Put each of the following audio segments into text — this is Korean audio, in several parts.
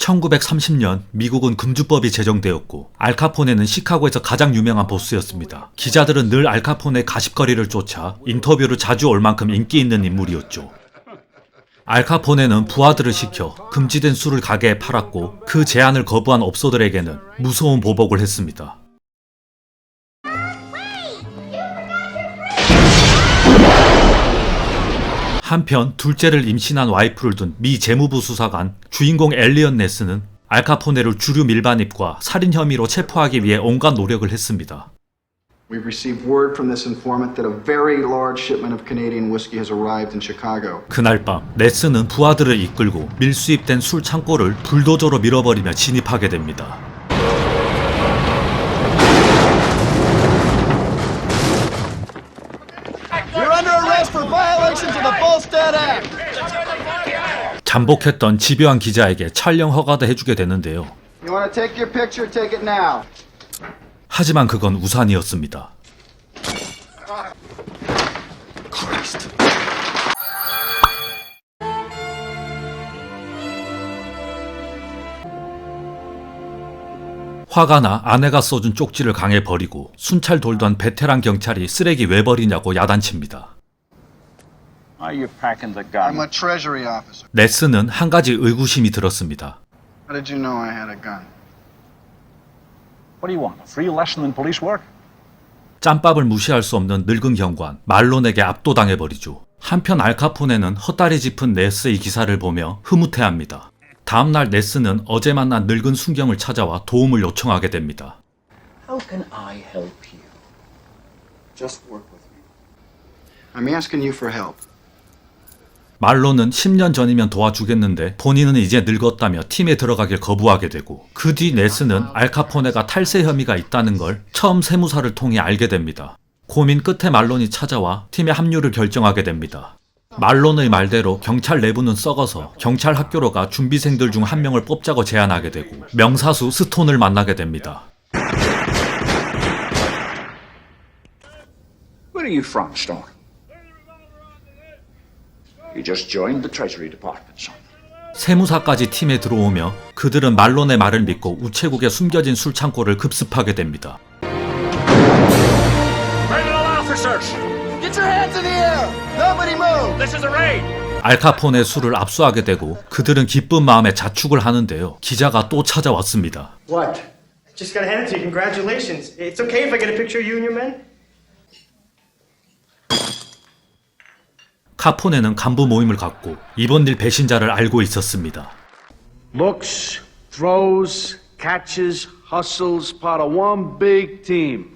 1930년 미국은 금주법이 제정되었고 알카포네는 시카고에서 가장 유명한 보스였습니다. 기자들은 늘 알카포네의 가십거리를 쫓아 인터뷰를 자주 올 만큼 인기 있는 인물이었죠. 알카포네는 부하들을 시켜 금지된 술을 가게에 팔았고 그 제안을 거부한 업소들에게는 무서운 보복을 했습니다. 한편 둘째를 임신한 와이프를 둔 미 재무부 수사관 주인공 엘리엇 네스는 알카포네를 주류 밀반입과 살인 혐의로 체포하기 위해 온갖 노력을 했습니다. We've received word from this informant that a very large shipment of Canadian whiskey has arrived in Chicago. 그날 밤 네스는 부하들을 이끌고 밀수입된 술 창고를 불도저로 밀어버리며 진입하게 됩니다. You're under arrest for violations of the Volstead Act. 잠복했던 집요한 기자에게 촬영 허가도 해주게 되는데요. You want to take your picture? Take it now. 하지만 그건 우산이었습니다. 화가 나 아내가 써준 쪽지를 강에 버리고 순찰 돌던 베테랑 경찰이 쓰레기 왜 버리냐고 야단칩니다. Why are you packing the gun? I'm a Treasury officer. 네스는 한 가지 의구심이 들었습니다. How did you know I had a gun? What do you want? A free lesson in police work? 짬밥을 무시할 수 없는 늙은 경관 말론에게 압도당해버리죠. 한편 알카포네는 헛다리 짚은 네스의 기사를 보며 흐뭇해합니다. 다음날 네스는 어제 만난 늙은 순경을 찾아와 도움을 요청하게 됩니다. How can I help you? Just work with me. I'm asking you for help. 말론은 10년 전이면 도와주겠는데 본인은 이제 늙었다며 팀에 들어가길 거부하게 되고 그 뒤 네스는 알카포네가 탈세 혐의가 있다는 걸 처음 세무사를 통해 알게 됩니다. 고민 끝에 말론이 찾아와 팀의 합류를 결정하게 됩니다. 말론의 말대로 경찰 내부는 썩어서 경찰 학교로 가 준비생들 중 한 명을 뽑자고 제안하게 되고 명사수 스톤을 만나게 됩니다. Where are you from, Stone? You just joined the Treasury Department, son. 세무사까지 팀에 들어오며 그들은 말론의 말을 믿고 우체국에 숨겨진 술 창고를 급습하게 됩니다. Criminal officers! Get your hands in the air! Nobody move! This is a raid! 알카포네 술을 압수하게 되고 그들은 기쁜 마음에 자축을 하는데요. 기자가 또 찾아왔습니다. What? Just gotta hand it to you. Congratulations. It's okay if I get a picture of you and your men? 카포네는 간부 모임을 갖고 이번 일 배신자를 알고 있었습니다. Looks, throws, catches, hustles, part of one big team.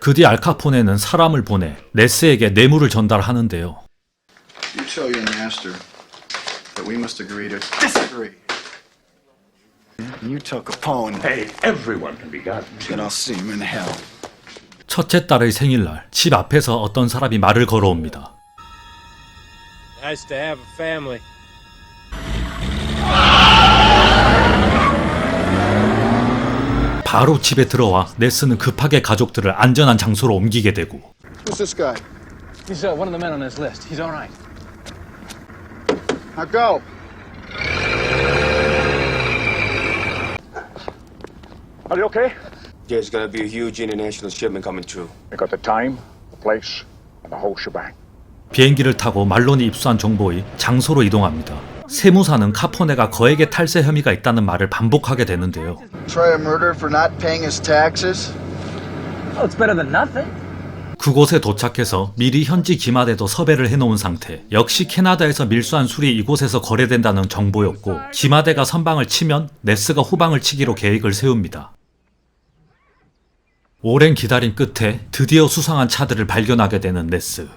그 뒤 알카포네는 사람을 보내 네스에게 뇌물을 전달하는데요. You tell your master that we must agree to disagree. You tell Capone Hey, everyone can be gotten. that I'll see him in hell. 첫째 딸의 생일날 집 앞에서 어떤 사람이 말을 걸어옵니다. Nice to have a family. 바로 집에 들어와 네스는 급하게 가족들을 안전한 장소로 옮기게 되고 Who's this guy? He's one of the men on his list. He's all right. Now go. Are you okay? There's gonna be a huge international shipment coming through. We got the time, the place, and the whole shebang. 비행기를 타고 말론이 입수한 정보의 장소로 이동합니다. 세무사는 카포네가 거액의 탈세 혐의가 있다는 말을 반복하게 되는데요. Try a murder for not paying his taxes? Well, it's better than nothing. 그곳에 도착해서 미리 현지 기마대도 섭외를 해놓은 상태. 역시 캐나다에서 밀수한 술이 이곳에서 거래된다는 정보였고 기마대가 선방을 치면 네스가 후방을 치기로 계획을 세웁니다. 오랜 기다림 끝에 드디어 수상한 차들을 발견하게 되는 네스.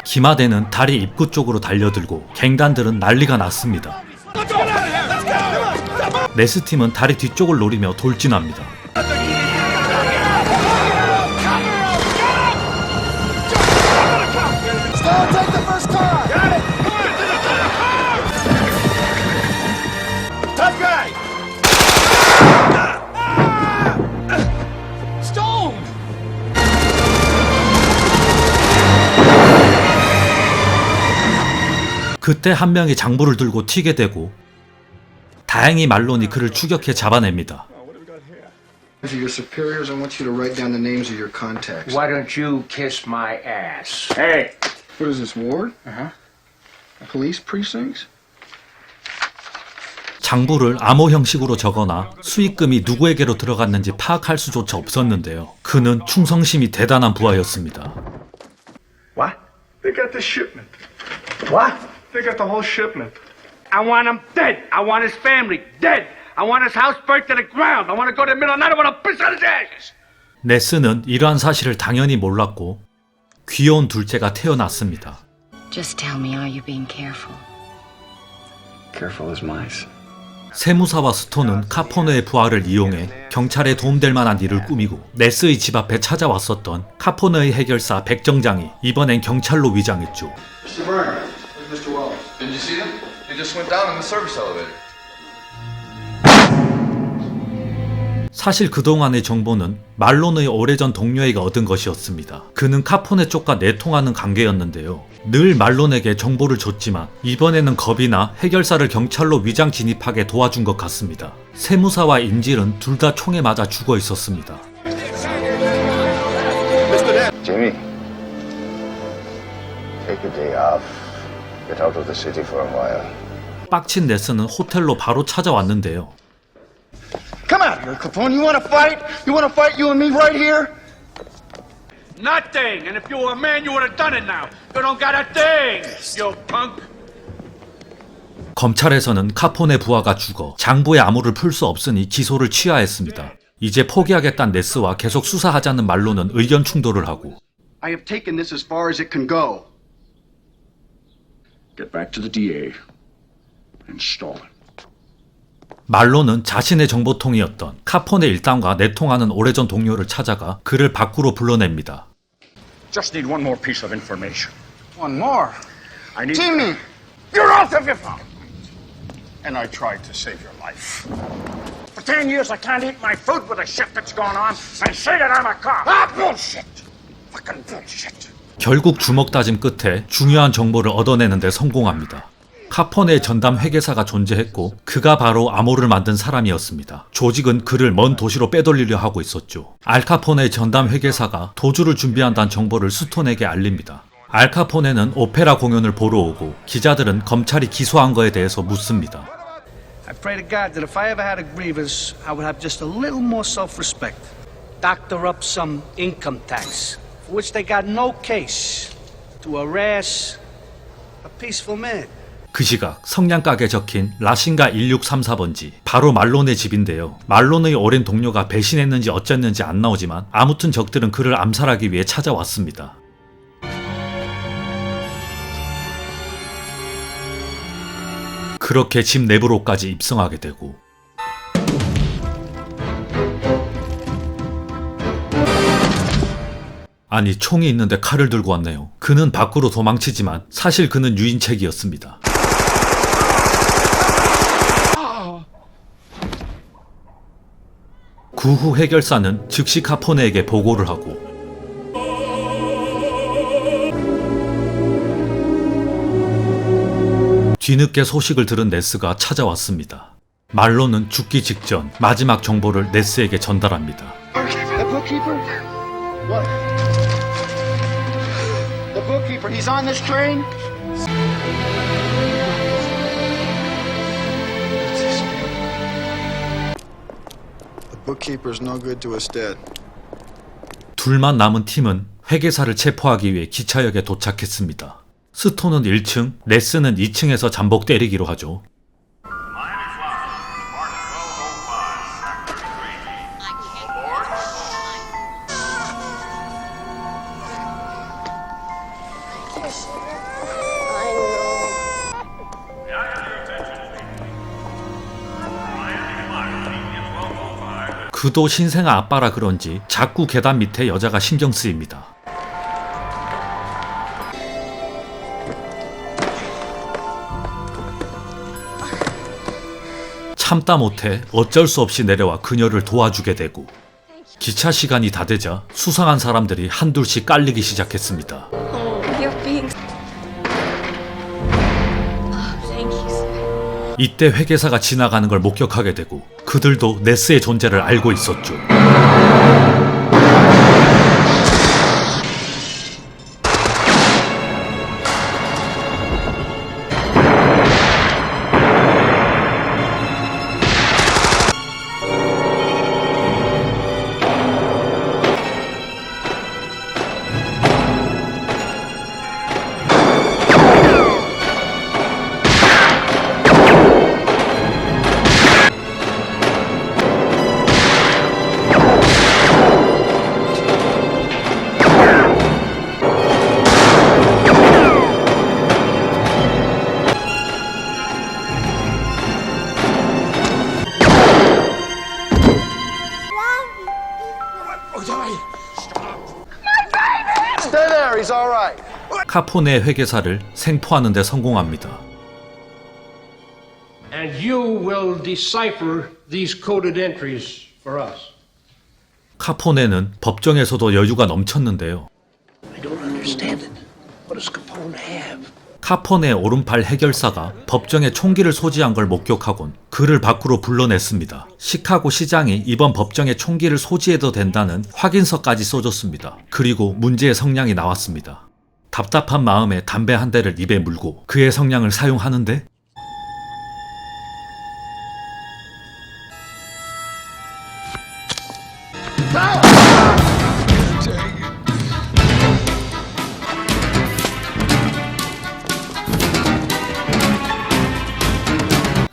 기마대는 다리 입구 쪽으로 달려들고 갱단들은 난리가 났습니다. 네스팀은 다리 뒤쪽을 노리며 돌진합니다. Stone, take the first car! Got it! Tough guy! 그때 한 명이 장부를 들고 튀게 되고 다행히 말론이 그를 추격해 잡아냅니다. To your superiors, I want you to write down the names of your contacts. Why don't you kiss my ass? Hey! What is this, ward? Police precincts? 장부를 암호 형식으로 적거나 수익금이 누구에게로 들어갔는지 파악할 수조차 없었는데요. 그는 충성심이 대단한 부하였습니다. What? They got the shipment. What? They got the whole shipment. I want him dead. I want his family dead. I want his house burnt to the ground. I want to go to the middle of the night. I want to piss on his ashes. 네스는 이러한 사실을 당연히 몰랐고 귀여운 둘째가 태어났습니다. Just tell me, are you being careful? Careful as mice. 세무사와 스톤은 카포네의 부하를 이용해 경찰에 도움될 만한 일을 꾸미고 네스의 집 앞에 찾아왔었던 카포네의 해결사 백정장이 이번엔 경찰로 위장했죠. Mr. Byrne, where's Mr. Wells? Did you see them? They just went down in the service elevator. 사실 그동안의 정보는 말론의 오래전 동료에게 얻은 것이었습니다. 그는 카포네 쪽과 내통하는 관계였는데요. 늘 말론에게 정보를 줬지만 이번에는 겁이나 해결사를 경찰로 위장 진입하게 도와준 것 같습니다. 세무사와 인질은 둘 다 총에 맞아 죽어 있었습니다. Jimmy, take a day off. Get out of the city for a while. 빡친 네스는 호텔로 바로 찾아왔는데요. Come out here, Capone. You want to fight? You want to fight you and me right here? Nothing. And if you were a man, you would have done it now. You don't got a thing, you punk. 검찰에서는 카포네 부하가 죽어 장부의 암호를 풀 수 없으니 기소를 취하했습니다. 이제 포기하겠다는 네스와 계속 수사하자는 말론은 의견 충돌을 하고 I have taken this as far as it can go. Get back to the DA and stall it. 말론은 자신의 정보통이었던 카포네 일당과 내통하는 오래전 동료를 찾아가 그를 밖으로 불러냅니다. Just need one more piece of information. One more. I need... Jimmy! You're off of your phone! And I tried to save your life. For 10 years I can't eat my food with the shit that's going on and say that I'm a cop. Ah, bullshit! Fucking bullshit. 결국 주먹 다짐 끝에 중요한 정보를 얻어내는 데 성공합니다. 카포네의 전담 회계사가 존재했고 그가 바로 암호를 만든 사람이었습니다. 조직은 그를 먼 도시로 빼돌리려 하고 있었죠. 알카포네의 전담 회계사가 도주를 준비한다는 정보를 스톤에게 알립니다. 알카포네는 오페라 공연을 보러 오고 기자들은 검찰이 기소한 거에 대해서 묻습니다. I pray to God that if I ever had a grievance, I would have just a little more self-respect. Doctor up some income tax, for which they got no case, to harass a peaceful man. 그 시각 성냥각에 적힌 라신가 1634번지 바로 말론의 집인데요. 말론의 오랜 동료가 배신했는지 어쨌는지 안 나오지만 아무튼 적들은 그를 암살하기 위해 찾아왔습니다. 그렇게 집 내부로까지 입성하게 되고 아니 총이 있는데 칼을 들고 왔네요. 그는 밖으로 도망치지만 사실 그는 유인책이었습니다. 그 후 해결사는 즉시 카포네에게 보고를 하고 뒤늦게 소식을 들은 네스가 찾아왔습니다. 말론은 죽기 직전 마지막 정보를 네스에게 전달합니다. The bookkeeper? What? The bookkeeper, he's on this train? The bookkeeper's no good to us dead. 둘만 남은 팀은 회계사를 체포하기 위해 기차역에 도착했습니다. 스톤은 1층, 네스는 2층에서 잠복 때리기로 하죠. 그도 신생아 아빠라 그런지 자꾸 계단 밑에 여자가 신경 쓰입니다. 참다 못해 어쩔 수 없이 내려와 그녀를 도와주게 되고 기차 시간이 다 되자 수상한 사람들이 한둘씩 깔리기 시작했습니다. 이때 회계사가 지나가는 걸 목격하게 되고 그들도 네스의 존재를 알고 있었죠. Stay there, he's all right. 카포네의 회계사를 생포하는 데 성공합니다. And you will decipher these coded entries for us. 카포네는 법정에서도 여유가 넘쳤는데요. I don't understand it. What does Capone have? 카포네의 오른팔 해결사가 법정에 총기를 소지한 걸 목격하곤 그를 밖으로 불러냈습니다. 시카고 시장이 이번 법정에 총기를 소지해도 된다는 확인서까지 써줬습니다. 그리고 문제의 성냥이 나왔습니다. 답답한 마음에 담배 한 대를 입에 물고 그의 성냥을 사용하는데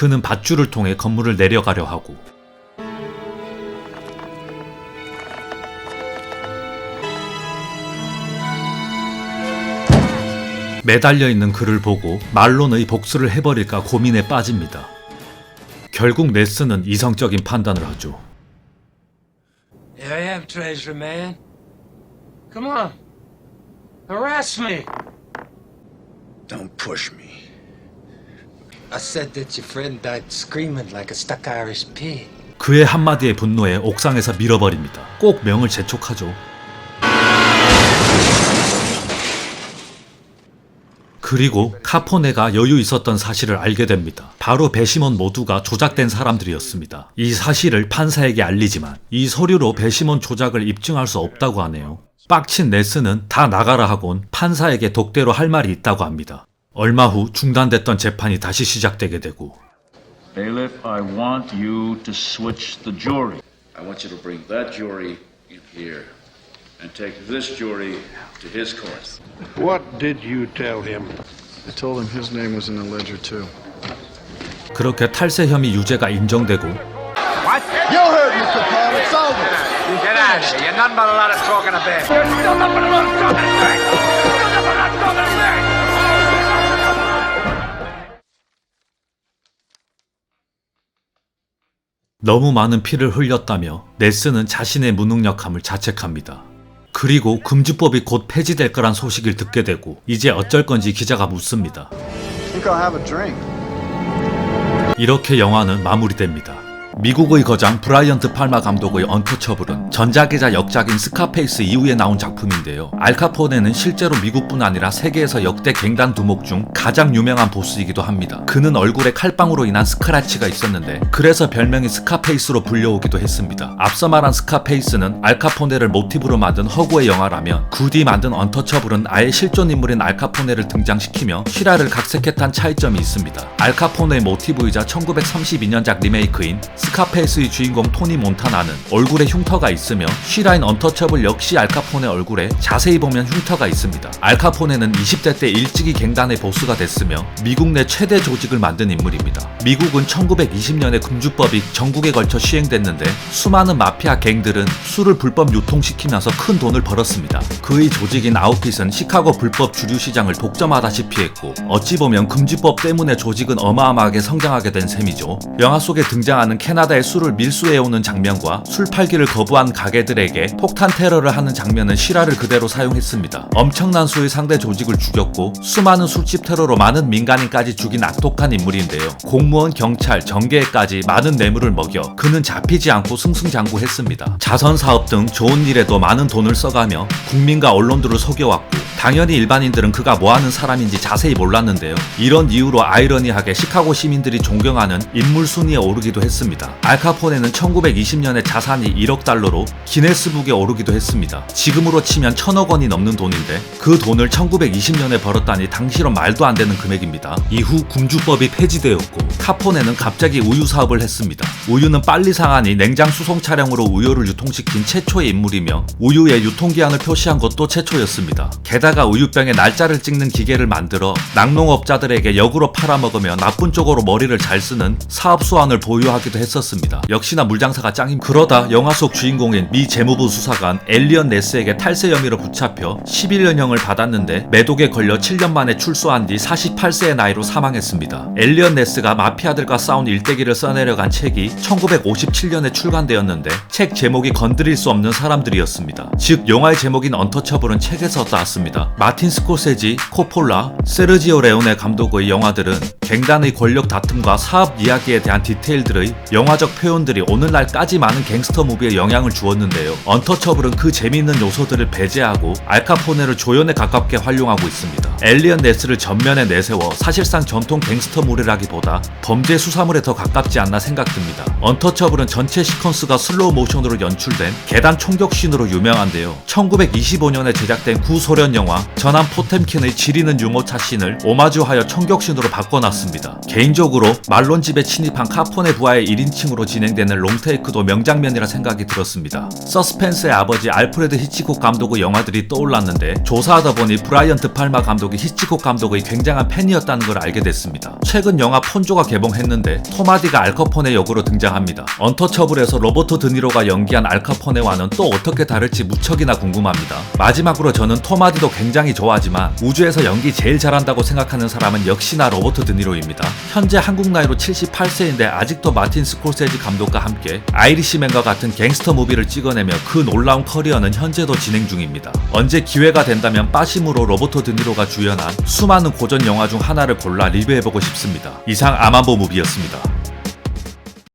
그는 밧줄을 통해 건물을 내려가려 하고 매달려 있는 그를 보고 말론의 복수를 해버릴까 고민에 빠집니다. 결국 네스는 이성적인 판단을 하죠. Here I am, treasure man. Come on. Harass me. Don't push me. I said that your friend died screaming like a stuck Irish pig. 그의 한마디에 분노해 옥상에서 밀어버립니다. 꼭 명을 재촉하죠. 그리고 카포네가 여유 있었던 사실을 알게 됩니다. 바로 배심원 모두가 조작된 사람들이었습니다. 이 사실을 판사에게 알리지만 이 서류로 배심원 조작을 입증할 수 없다고 하네요. 빡친 네스는 다 나가라 하곤 판사에게 독대로 할 말이 있다고 합니다. 얼마 후 중단됐던 재판이 다시 시작되게 되고 Bailiff, I want you to switch the jury. I want you to bring that jury in here and take this jury to his court. What did you tell him? I told him his name was in the ledger too. 그렇게 탈세 혐의 유죄가 인정되고 You heard me, Capone. It's over. Get out of here. You're nothing but a lot of talking about. You're still nothing but a lot of talking about. You're nothing but a lot of talking about. 너무 많은 피를 흘렸다며 네스는 자신의 무능력함을 자책합니다. 그리고 금주법이 곧 폐지될 거란 소식을 듣게 되고 이제 어쩔 건지 기자가 묻습니다. Think I'll have a drink. 이렇게 영화는 마무리됩니다. 미국의 거장 브라이언 드 팔마 감독의 언터처블은 전작이자 역작인 스카페이스 이후에 나온 작품인데요. 알카포네는 실제로 미국뿐 아니라 세계에서 역대 갱단 두목 중 가장 유명한 보스이기도 합니다. 그는 얼굴에 칼빵으로 인한 스크래치가 있었는데 그래서 별명이 스카페이스로 불려오기도 했습니다. 앞서 말한 스카페이스는 알카포네를 모티브로 만든 허구의 영화라면 굿이 만든 언터처블은 아예 실존 인물인 알카포네를 등장시키며 실화를 각색했다는 차이점이 있습니다. 알카포네의 모티브이자 1932년작 리메이크인 스카페이스의 주인공 토니 몬타나는 얼굴에 흉터가 있으며 실화인 언터처블 역시 알카포네 얼굴에 자세히 보면 흉터가 있습니다. 알카포네는 20대 때 일찍이 갱단의 보스가 됐으며 미국 내 최대 조직을 만든 인물입니다. 미국은 1920년에 금주법이 전국에 걸쳐 시행됐는데 수많은 마피아 갱들은 술을 불법 유통시키면서 큰 돈을 벌었습니다. 그의 조직인 아웃핏은 시카고 불법 주류 시장을 독점하다시피 했고 어찌 보면 금주법 때문에 조직은 어마어마하게 성장하게 된 셈이죠. 영화 속에 등장하는 캐나다에 술을 밀수해오는 장면과 술 팔기를 거부한 가게들에게 폭탄 테러를 하는 장면은 실화를 그대로 사용했습니다. 엄청난 수의 상대 조직을 죽였고 수많은 술집 테러로 많은 민간인까지 죽인 악독한 인물인데요. 공무원, 경찰, 정계에까지 많은 뇌물을 먹여 그는 잡히지 않고 승승장구했습니다. 자선사업 등 좋은 일에도 많은 돈을 써가며 국민과 언론들을 속여왔고 당연히 일반인들은 그가 뭐하는 사람인지 자세히 몰랐는데요. 이런 이유로 아이러니하게 시카고 시민들이 존경하는 인물 순위에 오르기도 했습니다. 알카포네는 1920년에 자산이 1억 달러로 기네스북에 오르기도 했습니다. 지금으로 치면 1000억 원이 넘는 돈인데 그 돈을 1920년에 벌었다니 당시로 말도 안 되는 금액입니다. 이후 군주법이 폐지되었고 카포네는 갑자기 우유 사업을 했습니다. 우유는 빨리 상하니 냉장 수송 차량으로 우유를 유통시킨 최초의 인물이며 우유의 유통기한을 표시한 것도 최초였습니다. 게다가 우유병에 날짜를 찍는 기계를 만들어 낙농업자들에게 역으로 팔아먹으며 나쁜 쪽으로 머리를 잘 쓰는 사업 수완을 보유하기도 했었습니다. 역시나 물장사가 짱입니다. 그러다 영화 속 주인공인 미 재무부 수사관 엘리언 네스에게 탈세 혐의로 붙잡혀 11년형을 받았는데 매독에 걸려 7년 만에 출소한 뒤 48세의 나이로 사망했습니다. 엘리언 네스가 마피아들과 싸운 일대기를 써내려간 책이 1957년에 출간되었는데 책 제목이 건드릴 수 없는 사람들이었습니다. 즉 영화의 제목인 언터처블은 책에서 따왔습니다. 마틴 스코세지, 코폴라, 세르지오 레오네 감독의 영화들은 갱단의 권력 다툼과 사업 이야기에 대한 디테일들의 영화적 표현들이 오늘날까지 많은 갱스터 무비에 영향을 주었는데요. 언터처블은 그 재미있는 요소들을 배제하고 알카포네를 조연에 가깝게 활용하고 있습니다. 엘리언 네스를 전면에 내세워 사실상 전통 갱스터물이라기보다 범죄 수사물에 더 가깝지 않나 생각됩니다. 언터처블은 전체 시퀀스가 슬로우 모션으로 연출된 계단 총격신으로 유명한데요. 1925년에 제작된 구소련 영화 전함 포템킨의 지리는 유모차 씬을 오마주하여 총격신으로 바꿔놨습니다. 개인적으로 말론 집에 침입한 카포네 부하의 1인칭으로 진행되는 롱테이크도 명장면이라 생각이 들었습니다. 서스펜스의 아버지 알프레드 히치콕 감독의 영화들이 떠올랐는데 조사하다 보니 브라이언 드팔마 감독이 히치콕 감독의 굉장한 팬이었다는 걸 알게 됐습니다. 최근 영화 폰조가 개봉했는데 토마디가 알카포네 역으로 등장합니다. 언터처블에서 로버토 드니로가 연기한 알카포네와는 또 어떻게 다를지 무척이나 궁금합니다. 마지막으로 저는 토마디도 굉장히 좋아하지만 우주에서 연기 제일 잘한다고 생각하는 사람은 역시나 로버트 드니로입니다. 현재 한국 나이로 78세인데 아직도 마틴 스콜세지 감독과 함께 아이리시맨과 같은 갱스터 무비를 찍어내며 그 놀라운 커리어는 현재도 진행 중입니다. 언제 기회가 된다면 빠심으로 로버트 드니로가 주연한 수많은 고전 영화 중 하나를 골라 리뷰해보고 싶습니다. 이상 아만보 무비였습니다.